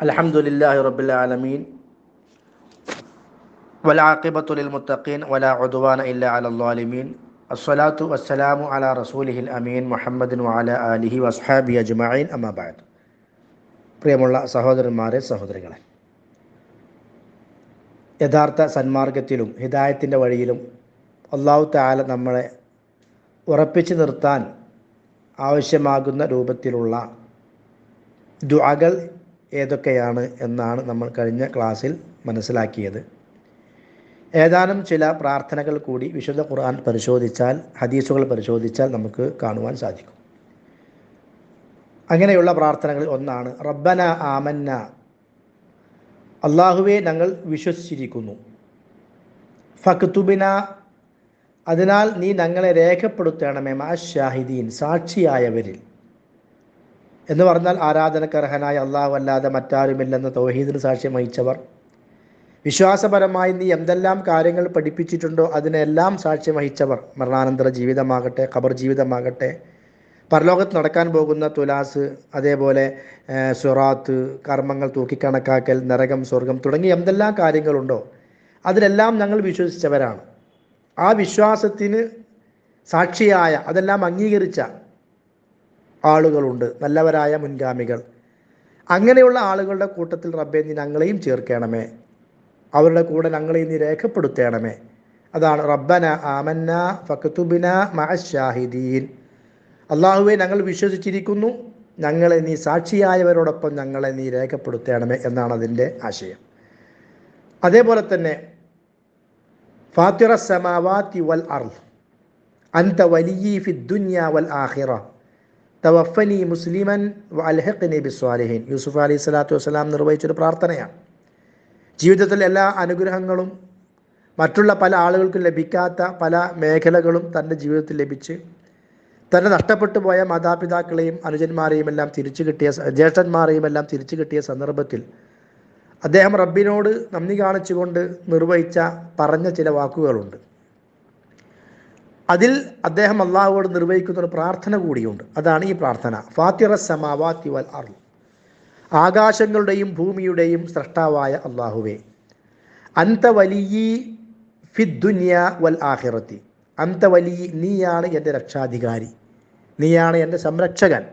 അൽഹംദുലില്ലാഹി റബ്ബിൽ ആലമീൻ വൽആഖിബത്തു ലിൽ മുത്തഖീൻ വലാ ഉദ്വാന ഇല്ലാ അലൽ ളാലിമീൻ അസ്സലാത്തു വസ്സലാമു അലാ റസൂലിഹിൽ അമീൻ മുഹമ്മദിൻ വഅലാ ആലിഹി വസ്ഹാബിഹി അജ്മഈൻ അമ്മാ ബഅദ്. പ്രിയമുള്ള സഹോദരന്മാരെ, സഹോദരികളെ, യഥാർത്ഥ സന്മാർഗത്തിലും ഹിദായത്തിൻ്റെ വഴിയിലും അല്ലാഹു തആല നമ്മളെ ഉറപ്പിച്ചു നിർത്താൻ ആവശ്യമാകുന്ന രൂപത്തിലുള്ള ദുആകൾ ഏതൊക്കെയാണ് എന്നാണ് നമ്മൾ കഴിഞ്ഞ ക്ലാസ്സിൽ മനസ്സിലാക്കിയത്. ഏതാനും ചില പ്രാർത്ഥനകൾ കൂടി വിശുദ്ധ ഖുർആൻ പരിശോധിച്ചാൽ, ഹദീസുകൾ പരിശോധിച്ചാൽ നമുക്ക് കാണുവാൻ സാധിക്കും. അങ്ങനെയുള്ള പ്രാർത്ഥനകളിൽ ഒന്നാണ് റബ്ബന ആമന്ന, അള്ളാഹുവെ ഞങ്ങൾ വിശ്വസിച്ചിരിക്കുന്നു, ഫക്തുബിന, അതിനാൽ നീ ഞങ്ങളെ രേഖപ്പെടുത്തണമേ, മഅശ്ശാഹിദീൻ, സാക്ഷിയായവരിൽ. എന്ന് പറഞ്ഞാൽ ആരാധനക്കർഹനായ അള്ളാഹു അല്ലാതെ മറ്റാരുമില്ലെന്ന് തൗഹീദിന് സാക്ഷ്യം വഹിച്ചവർ, വിശ്വാസപരമായി നീ എന്തെല്ലാം കാര്യങ്ങൾ പഠിപ്പിച്ചിട്ടുണ്ടോ അതിനെല്ലാം സാക്ഷ്യം വഹിച്ചവർ, മരണാനന്തര ജീവിതമാകട്ടെ, ഖബർ ജീവിതമാകട്ടെ, പരലോകത്ത് നടക്കാൻ പോകുന്ന തുലാസ്, അതേപോലെ സിറാത്ത്, കർമ്മങ്ങൾ തൂക്കിക്കണക്കാക്കൽ, നരകം, സ്വർഗം തുടങ്ങിയ എന്തെല്ലാം കാര്യങ്ങളുണ്ടോ അതിലെല്ലാം ഞങ്ങൾ വിശ്വസിച്ചവരാണ്. ആ വിശ്വാസത്തിന് സാക്ഷിയായ, അതെല്ലാം അംഗീകരിച്ച ആളുകളുണ്ട്, നല്ലവരായ മുൻഗാമികൾ. അങ്ങനെയുള്ള ആളുകളുടെ കൂട്ടത്തിൽ റബ്ബേ നീ ഞങ്ങളെയും ചേർക്കണമേ, അവരുടെ കൂടെ ഞങ്ങളെയും നീ രേഖപ്പെടുത്തണമേ. അതാണ് റബ്ബന ആമന്ന ഫക്തുബിന മഅശ്ശാഹിദീൻ. അള്ളാഹുവെ ഞങ്ങൾ വിശ്വസിച്ചിരിക്കുന്നു, ഞങ്ങളെ നീ സാക്ഷിയായവരോടൊപ്പം ഞങ്ങളെ നീ രേഖപ്പെടുത്തണമേ എന്നാണ് അതിൻ്റെ ആശയം. അതേപോലെ തന്നെ ഫാത്തിറ സമാവാതി വൽ അർള് അൻത വലിയ്യി ഫിദ്ദുനിയ വൽ ആഖിറ തവഫനി മുസ്ലിമൻ വഅൽഹിഖ്നി ബിസ്സാലിഹീൻ. യൂസുഫ് അലൈഹി സ്വലാത്തു വസ്സലാം നിർവഹിച്ചൊരു പ്രാർത്ഥനയാണ്. ജീവിതത്തിൽ എല്ലാ അനുഗ്രഹങ്ങളും മറ്റുള്ള പല ആളുകൾക്കും ലഭിക്കാത്ത പല മേഖലകളും തൻ്റെ ജീവിതത്തിൽ ലഭിച്ച്, തന്നെ നഷ്ടപ്പെട്ടു പോയ മാതാപിതാക്കളെയും അനുജന്മാരെയും എല്ലാം തിരിച്ചു കിട്ടിയ, ജ്യേഷ്ഠന്മാരെയും എല്ലാം തിരിച്ചു കിട്ടിയ സന്ദർഭത്തിൽ അദ്ദേഹം റബ്ബിനോട് നന്ദി കാണിച്ചുകൊണ്ട് പറഞ്ഞ ചില വാക്കുകളുണ്ട്. അതിൽ അദ്ദേഹം അള്ളാഹുവോട് നിർവഹിക്കുന്ന ഒരു പ്രാർത്ഥന കൂടിയുണ്ട്. അതാണ് ഈ പ്രാർത്ഥന. ഫാത്തിറ സമാവാതി വൽ അർള്, ആകാശങ്ങളുടെയും ഭൂമിയുടെയും സൃഷ്ടാവായ അള്ളാഹുവേ, അന്ത വലിയ്യി ഫിദ്ദുനിയ വൽ ആഖിറത്തി, അന്ത വലിയ്യി, നീയാണ് എൻ്റെ രക്ഷാധികാരി, നീയാണ് എൻ്റെ സംരക്ഷകൻ,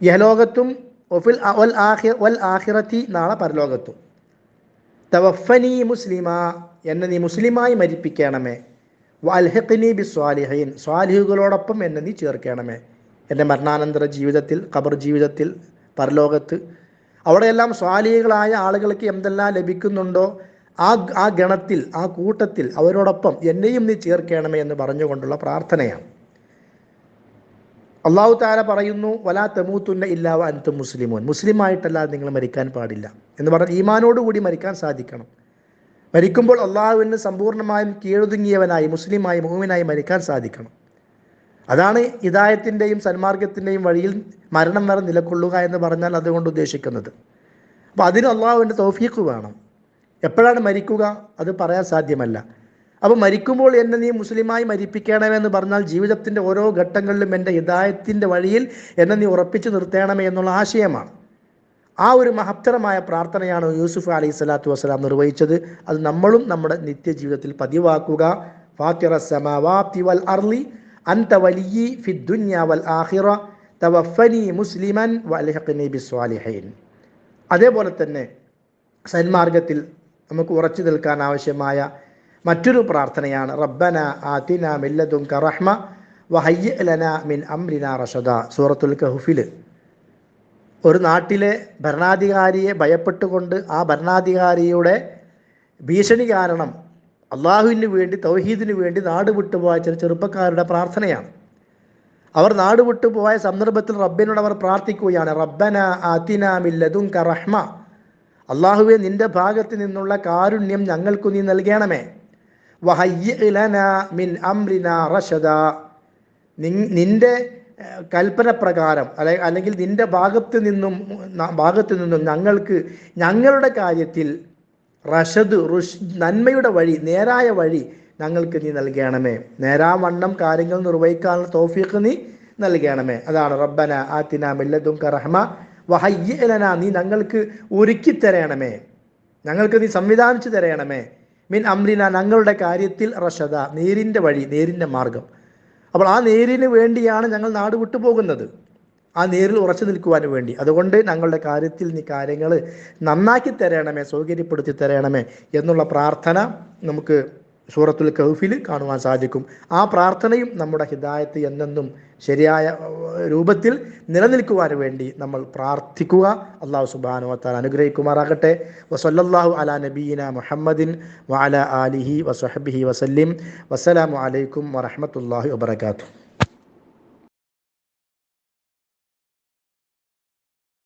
യഹലോകത്തും വൽ ആഖിറത്തി, നാളെ പരലോകത്തും. തവഫനി മുസ്ലിമ, എന്നെ നീ മുസ്ലിമായി മരിപ്പിക്കണമേ, വഅൽഹിഖ്നി ബിസ്സാലിഹീൻ, സ്വാലിഹുകളോടൊപ്പം എന്നെ നീ ചേർക്കണമേ. എൻ്റെ മരണാനന്തര ജീവിതത്തിൽ, ഖബർ ജീവിതത്തിൽ, പരലോകത്ത്, അവിടെയെല്ലാം സ്വാലിഹുകളായ ആളുകൾക്ക് എന്തെല്ലാം ലഭിക്കുന്നുണ്ടോ ആ ഗണത്തിൽ, ആ കൂട്ടത്തിൽ അവരോടൊപ്പം എന്നെയും നീ ചേർക്കണമേ എന്ന് പറഞ്ഞുകൊണ്ടുള്ള പ്രാർത്ഥനയാണ്. അല്ലാഹു തആല പറയുന്നു വലാ തമൂതുന്ന ഇല്ലാ വഅൻതും മുസ്ലിമൂൻ, മുസ്ലിമായിട്ടല്ലാതെ നിങ്ങൾ മരിക്കാൻ പാടില്ല എന്ന് പറഞ്ഞാൽ ഈമാനോടുകൂടി മരിക്കാൻ സാധിക്കണം. മരിക്കുമ്പോൾ അള്ളാഹുവിന് സമ്പൂർണ്ണമായും കീഴൊതുങ്ങിയവനായി, മുസ്ലിമായി, മുഅ്മിനായി മരിക്കാൻ സാധിക്കണം. അതാണ് ഹിദായത്തിൻ്റെയും സന്മാർഗത്തിൻ്റെയും വഴിയിൽ മരണം വരെ നിലകൊള്ളുക എന്ന് പറഞ്ഞാൽ അതുകൊണ്ട് ഉദ്ദേശിക്കുന്നത്. അപ്പോൾ അതിന് അള്ളാഹുവിൻ്റെ തൗഫീഖ് വേണം. എപ്പോഴാണ് മരിക്കുക അത് പറയാൻ സാധ്യമല്ല. അപ്പോൾ മരിക്കുമ്പോൾ എന്നെ നീ മുസ്ലിമായി മരിപ്പിക്കണമെന്ന് പറഞ്ഞാൽ ജീവിതത്തിൻ്റെ ഓരോ ഘട്ടങ്ങളിലും എൻ്റെ ഹിദായത്തിൻ്റെ വഴിയിൽ എന്നെ നീ ഉറപ്പിച്ചു നിർത്തണമേ എന്നുള്ള ആശയമാണ്. ആ ഒരു മഹത്തരമായ പ്രാർത്ഥനയാണ് യൂസുഫ് അലൈഹി സ്വലാത്തു വസ്സലാം നിർവഹിച്ചത്. അത് നമ്മളും നമ്മുടെ നിത്യജീവിതത്തിൽ പതിവാക്കുക. ഫാത്തിറ സമാവാതി വൽ അർളി അൻത വലിയ്യി ഫിദ്ദുനിയ വൽ ആഖിറ തവഫനി മുസ്ലിമൻ വഅൽഹിഖ്നി ബിസ്സാലിഹീൻ. അതേപോലെ തന്നെ സന്മാർഗത്തിൽ നമുക്ക് ഉറച്ചു നിൽക്കാൻ ആവശ്യമായ മറ്റൊരു പ്രാർത്ഥനയാണ് റബ്ബന ആതിന മിൻ ലദുൻക റഹ്മ വഹയ്യിഅ ലനാ മിൻ അംരിനാ റശദ. സൂറത്തുൽ കഹ്ഫിൽ ഒരു നാട്ടിലെ ഭരണാധികാരിയെ ഭയപ്പെട്ടുകൊണ്ട് ആ ഭരണാധികാരിയുടെ ഭീഷണി കാരണം അള്ളാഹുവിന് വേണ്ടി, തൗഹീദിന് വേണ്ടി നാട് വിട്ടുപോയ ചില ചെറുപ്പക്കാരുടെ പ്രാർത്ഥനയാണ്. അവർ നാട് വിട്ടുപോയ സന്ദർഭത്തിൽ റബ്ബിനോട് അവർ പ്രാർത്ഥിക്കുകയാണ് റബ്ബന ആതിന മിൻ ലദുൻക റഹ്മ, അള്ളാഹുവെ നിൻ്റെ ഭാഗത്ത് നിന്നുള്ള കാരുണ്യം ഞങ്ങൾക്ക് നീ നൽകണമേ, വഹയ്യിഅ ലനാ മിൻ അംരിനാ റശദ, നിൻ്റെ കൽപ്പന പ്രകാരം അല്ലെങ്കിൽ നിൻ്റെ ഭാഗത്ത് നിന്നും ഞങ്ങൾക്ക് ഞങ്ങളുടെ കാര്യത്തിൽ നന്മയുടെ വഴി, നേരായ വഴി ഞങ്ങൾക്ക് നീ നൽകണമേ, നേരാവണ്ണം കാര്യങ്ങൾ നിർവഹിക്കാനുള്ള തൗഫീഖ് നീ നൽകണമേ. അതാണ് റബ്ബന ആതിന മിൻ ലദുൻക റഹ്മ വഹയ്യലന, നീ ഞങ്ങൾക്ക് ഒരുക്കി തരണമേ, ഞങ്ങൾക്ക് നീ സംവിധാനിച്ചു തരണമേ, മിൻ അംരിന, ഞങ്ങളുടെ കാര്യത്തിൽ റഷദ, നേരിൻ്റെ വഴി, നേരിൻ്റെ മാർഗം. അപ്പോൾ ആ നേരിന് വേണ്ടിയാണ് ഞങ്ങൾ നാട് വിട്ടു പോകുന്നത്, ആ നേരിൽ ഉറച്ചു നിൽക്കുവാൻ വേണ്ടി. അതുകൊണ്ട് ഞങ്ങളുടെ കാര്യത്തിൽ നീ കാര്യങ്ങൾ നന്നാക്കി തരണമേ, സൗകര്യപ്പെടുത്തി തരണമേ എന്നുള്ള പ്രാർത്ഥന നമുക്ക് സൂറത്തുൽ കഹ്ഫിൽ കാണുവാൻ സാധിക്കും. ആ പ്രാർത്ഥനയും നമ്മുടെ ഹിദായത്ത് എന്നെന്നും ശരിയായ രൂപത്തിൽ നിലനിൽക്കുവാൻ വേണ്ടി നമ്മൾ പ്രാർത്ഥിക്കുക. അല്ലാഹു സുബ്ഹാനഹു വ തആല അനുഗ്രഹിക്കുമാറാകട്ടെ. വസല്ലല്ലാഹു അലാ നബിയിന മുഹമ്മദിൻ വഅലാ ആലിഹി വസഹ്ബിഹി വസല്ലിം. വസ്സലാമു അലൈക്കും വറഹ്മത്തുള്ളാഹി വബറകാതുഹു.